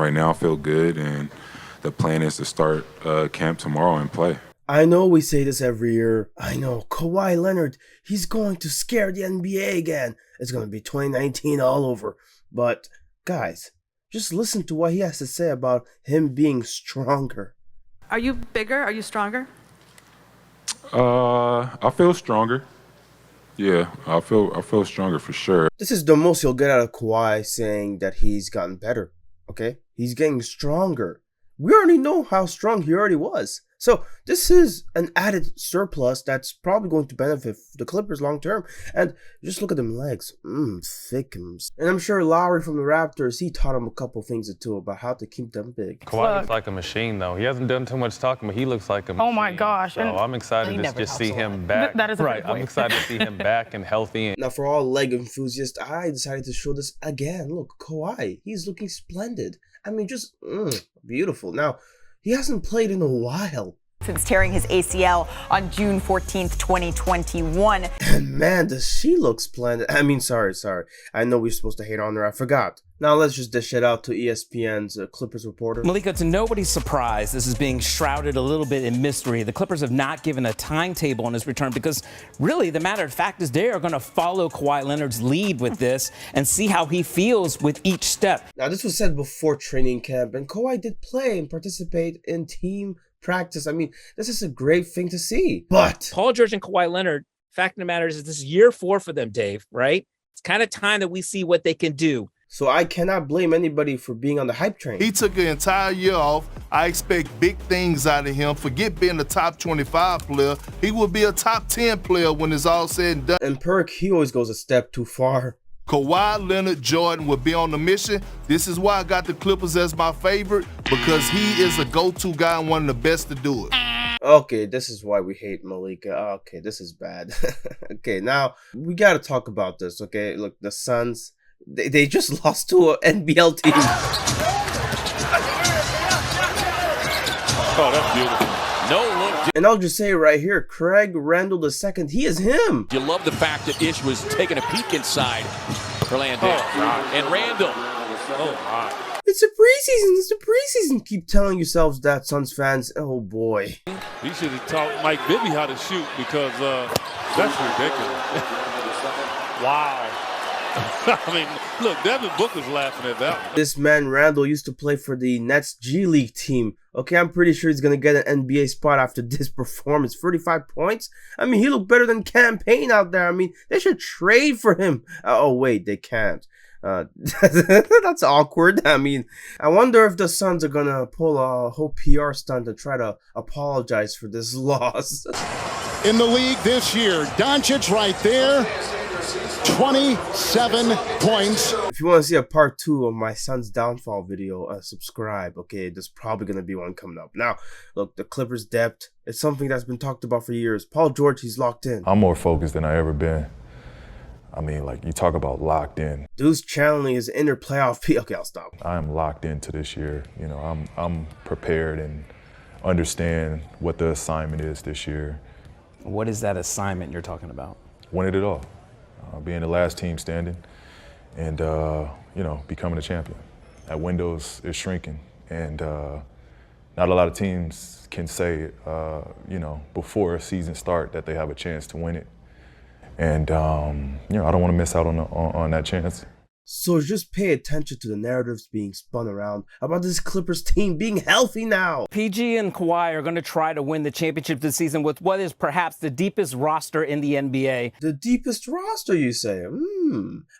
right now. I feel good, and the plan is to start camp tomorrow and play. I know we say this every year. I know, Kawhi Leonard, he's going to scare the NBA again. It's going to be 2019 all over. But, guys, just listen to what he has to say about him being stronger. Are you bigger? Are you stronger? I feel stronger. Yeah, I feel stronger for sure. This is the most you'll get out of Kawhi, saying that he's gotten better, okay? He's getting stronger. We already know how strong he already was. So this is an added surplus that's probably going to benefit the Clippers long term. And just look at them legs. Thickums. And I'm sure Lowry from the Raptors, he taught him a couple things or two about how to keep them big. Kawhi looks like a machine, though. He hasn't done too much talking, but he looks like a machine. Oh, my gosh. So I'm excited to just see him back. That is a right. good point. I'm excited to see him back and healthy. Now, for all leg enthusiasts, I decided to show this again. Look, Kawhi, he's looking splendid. I mean, just beautiful. Now, he hasn't played in a while. Since tearing his ACL on June 14th, 2021. And man, does she look splendid. I mean, sorry. I know we're supposed to hate on her. I forgot. Now let's just dish it out to ESPN's Clippers reporter. Malika, to nobody's surprise, this is being shrouded a little bit in mystery. The Clippers have not given a timetable on his return because really the matter of fact is they are going to follow Kawhi Leonard's lead with this and see how he feels with each step. Now this was said before training camp, and Kawhi did play and participate in team practice. I mean, this is a great thing to see. But Paul George and Kawhi Leonard, fact of the matter is this is year 4 for them, Dave, right? It's kind of time that we see what they can do. So I cannot blame anybody for being on the hype train. He took an entire year off. I expect big things out of him. Forget being a top 25 player. He will be a top 10 player when it's all said and done. And Perk, he always goes a step too far. Kawhi Leonard Jordan will be on the mission. This is why I got the Clippers as my favorite, because he is a go-to guy and one of the best to do it. Okay, this is why we hate Malika. Okay, this is bad. Okay, now we got to talk about this, okay? Look, the Suns, they just lost to an NBL team. Oh, that's beautiful. No look. And I'll just say right here, Craig Randall II, he is him. You love the fact that Ish was taking a peek inside for Landale. And Randall. Oh, my. It's the preseason. Keep telling yourselves that, Suns fans. Oh, boy. He should have taught Mike Bibby how to shoot because that's ridiculous. Wow. I mean, look, Devin Booker's laughing at that one. This man, Randall, used to play for the Nets G League team. Okay, I'm pretty sure he's going to get an NBA spot after this performance. 35 points? I mean, he looked better than Campaign out there. I mean, they should trade for him. Oh, wait, they can't. That's awkward. I mean, I wonder if the Suns are going to pull a whole PR stunt to try to apologize for this loss. In the league this year, Doncic right there. 27 points. If you want to see a part 2 of my son's downfall video, subscribe. Okay, there's probably going to be one coming up. Now, look, the Clippers' depth, it's something that's been talked about for years. Paul George, he's locked in. I'm more focused than I ever been. I mean, like, you talk about locked in. Dude's channeling his inner playoff P. Okay, I'll stop. I am locked into this year. You know, I'm prepared and understand what the assignment is this year. What is that assignment you're talking about? Winning it all. Being the last team standing and, you know, becoming a champion. That window is shrinking, and not a lot of teams can say, you know, before a season start that they have a chance to win it. And, you know, I don't want to miss out on that chance. So just pay attention to the narratives being spun around about this Clippers team being healthy now. PG and Kawhi are going to try to win the championship this season with what is perhaps the deepest roster in the NBA. The deepest roster, you say?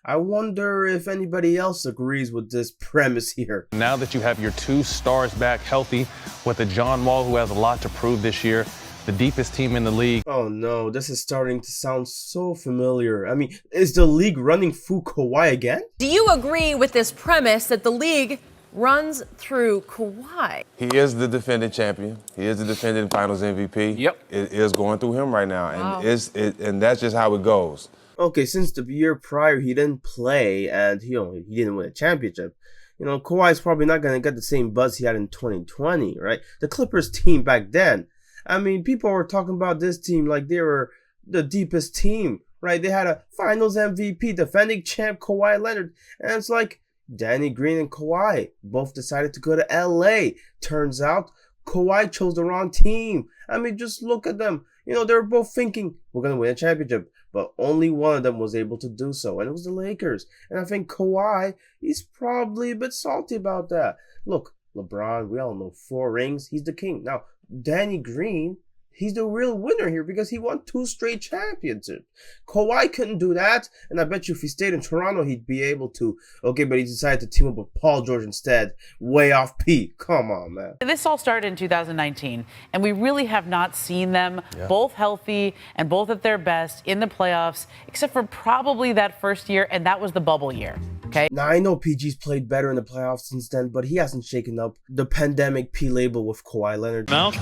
I wonder if anybody else agrees with this premise here. Now that you have your 2 stars back healthy with a John Wall who has a lot to prove this year, the deepest team in the league. Oh no, this is starting to sound so familiar. I mean, is the league running through Kawhi again? Do you agree with this premise that the league runs through Kawhi? He is the defending champion. He is the defending Finals MVP. Yep. It is going through him right now, Wow. and that's just how it goes. Okay, since the year prior he didn't play and he didn't win a championship, you know, Kawhi's probably not going to get the same buzz he had in 2020, right? The Clippers team back then, I mean, people were talking about this team like they were the deepest team, right? They had a Finals MVP, defending champ Kawhi Leonard, and it's like, Danny Green and Kawhi both decided to go to LA. Turns out Kawhi chose the wrong team. I mean, just look at them. You know, they were both thinking, we're going to win a championship. But only one of them was able to do so, and it was the Lakers. And I think Kawhi, he's probably a bit salty about that. Look, LeBron, we all know 4 rings. He's the king. Now, Danny Green, he's the real winner here because he won 2 straight championships. Kawhi couldn't do that, and I bet you if he stayed in Toronto, he'd be able to. Okay, but he decided to team up with Paul George instead. Way off peak. Come on, man. This all started in 2019, and we really have not seen them both healthy and both at their best in the playoffs, except for probably that first year, and that was the bubble year. Okay. Now, I know PG's played better in the playoffs since then, but he hasn't shaken up the pandemic P label with Kawhi Leonard. Mount,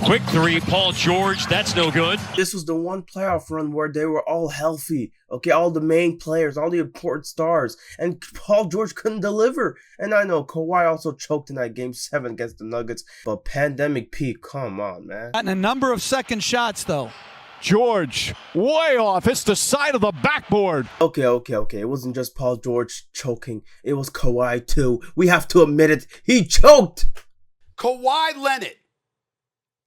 quick 3, Paul George, that's no good. This was the one playoff run where they were all healthy. Okay, all the main players, all the important stars, and Paul George couldn't deliver. And I know Kawhi also choked in that Game 7 against the Nuggets, but pandemic P, come on, man. And a number of second shots, though. George, way off. It's the side of the backboard. Okay. It wasn't just Paul George choking. It was Kawhi, too. We have to admit it. He choked. Kawhi Leonard.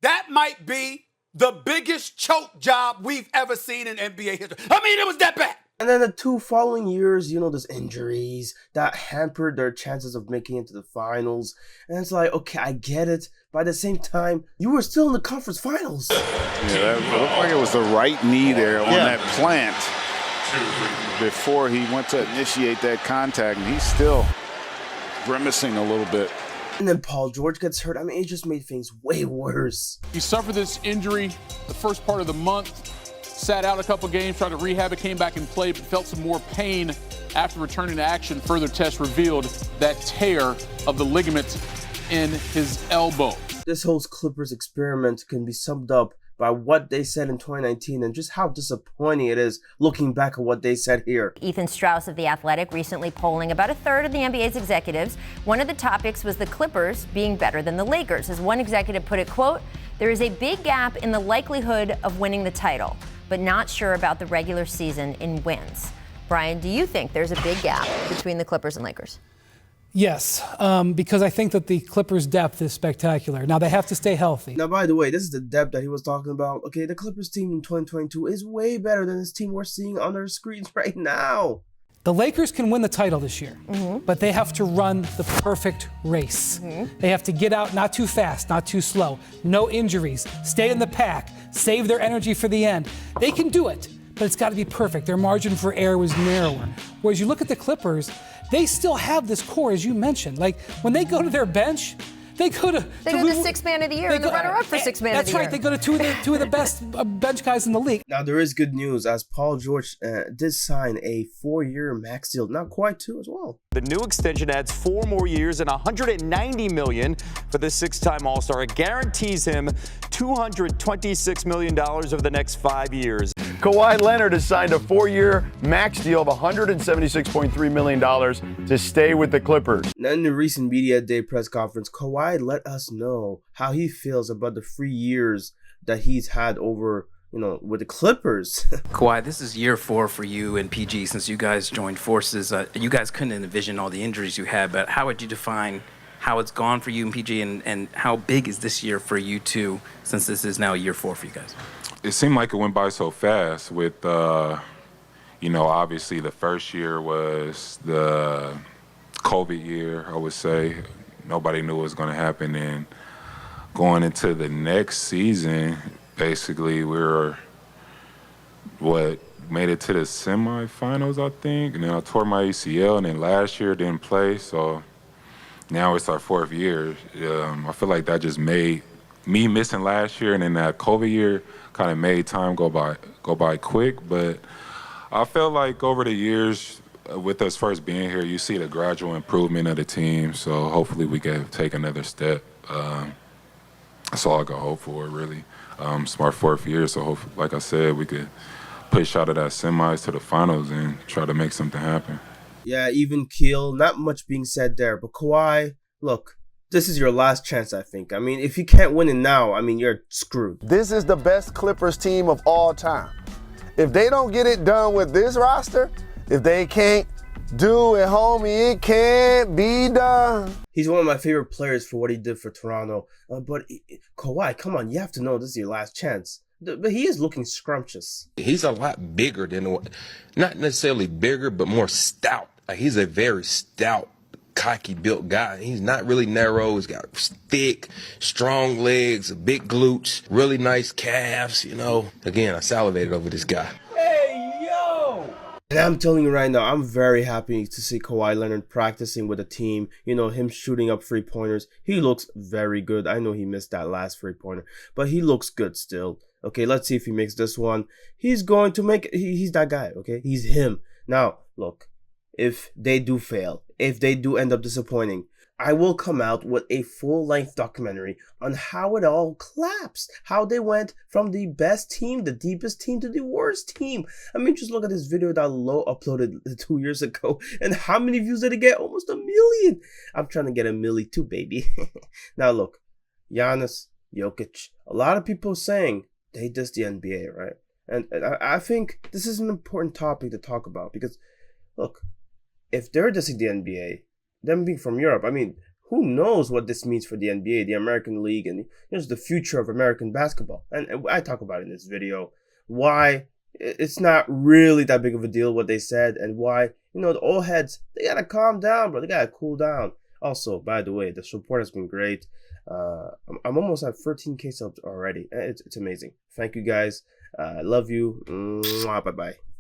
That might be the biggest choke job we've ever seen in NBA history. I mean, it was that bad. And then the 2 following years, you know, there's injuries that hampered their chances of making it to the finals. And it's like, okay, I get it. But at the same time, you were still in the conference finals. Yeah, that looked like it was the right knee there on that plant before he went to initiate that contact. And he's still grimacing a little bit. And then Paul George gets hurt. I mean, it just made things way worse. He suffered this injury the first part of the month. Sat out a couple games, tried to rehab it, came back and played, but felt some more pain after returning to action. Further tests revealed that tear of the ligament in his elbow. This whole Clippers experiment can be summed up by what they said in 2019 and just how disappointing it is looking back at what they said here. Ethan Strauss of The Athletic recently polling about a third of the NBA's executives. One of the topics was the Clippers being better than the Lakers. As one executive put it, quote, "There is a big gap in the likelihood of winning the title, but not sure about the regular season in wins." Brian, do you think there's a big gap between the Clippers and Lakers? Yes, because I think that the Clippers' depth is spectacular. Now, they have to stay healthy. Now, by the way, this is the depth that he was talking about. Okay, the Clippers team in 2022 is way better than this team we're seeing on our screens right now. The Lakers can win the title this year, but they have to run the perfect race. They have to get out not too fast, not too slow, no injuries, stay in the pack, save their energy for the end. They can do it, but it's got to be perfect. Their margin for error was narrower. Whereas you look at the Clippers, they still have this core, as you mentioned. Like, when they go to their bench, they go to... They go to 6th man of the year and the runner-up for 6th man of the year. That's right. They go to two of the best bench guys in the league. Now, there is good news, as Paul George did sign a 4-year max deal. Not quite 2 as well. The new extension adds 4 more years and $190 million for the 6-time All-Star. It guarantees him $226 million over the next 5 years. Kawhi Leonard has signed a 4-year max deal of $176.3 million to stay with the Clippers. Now, in the recent media day press conference, Kawhi let us know how he feels about the 3 years that he's had over, with the Clippers. Kawhi, this is year 4 for you and PG since you guys joined forces. You guys couldn't envision all the injuries you had, but how would you define how it's gone for you and PG, and how big is this year for you two, since this is now year 4 for you guys? It seemed like it went by so fast with, obviously the first year was the COVID year, I would say. Nobody knew what was going to happen. And going into the next season, basically we were, made it to the semifinals, I think. And then I tore my ACL, and then last year didn't play. So now it's our 4th year. I feel like that just made me missing last year, and then that COVID year kind of made time go by quick. But I feel like over the years, with us first being here, you see the gradual improvement of the team. So hopefully we can take another step. That's all I can hope for, really. It's our 4th year, so hopefully, like I said, we could push out of that semis to the finals and try to make something happen. Yeah, even keel. Not much being said there. But Kawhi, look, this is your last chance, I think. I mean, if you can't win it now, you're screwed. This is the best Clippers team of all time. If they don't get it done with this roster, if they can't Do it, homie. It can't be done. He's one of my favorite players for what he did for Toronto. But Kawhi, come on, you have to know this is your last chance. But he is looking scrumptious. He's a lot bigger than, not necessarily bigger, but more stout. Like, he's a very stout, cocky built guy. He's not really narrow. He's got thick, strong legs, big glutes, really nice calves, you know. Again, I salivated over this guy. And I'm telling you right now, I'm very happy to see Kawhi Leonard practicing with the team. You know, him shooting up 3-pointers. He looks very good. I know he missed that last 3-pointer, but he looks good still. Okay, let's see if he makes this one. He's going to make it. He's that guy, okay? He's him. Now, look, if they do fail, if they do end up disappointing, I will come out with a full-length documentary on how it all collapsed, how they went from the best team, the deepest team, to the worst team. I mean, just look at this video that Low uploaded 2 years ago, and how many views did it get? Almost 1 million. I'm trying to get 1 million too, baby. Now look, Giannis, Jokic, a lot of people saying they diss the NBA, right? And I think this is an important topic to talk about because, look, if they're dissing the NBA, them being from Europe, I mean, who knows what this means for the NBA, the American League, and just the future of American basketball. And I talk about it in this video, why it's not really that big of a deal what they said, and why, you know, the old heads, they gotta calm down, bro. They gotta cool down. Also, by the way, the support has been great. I'm almost at 13K subs already. It's amazing. Thank you guys. Love you. Bye-bye.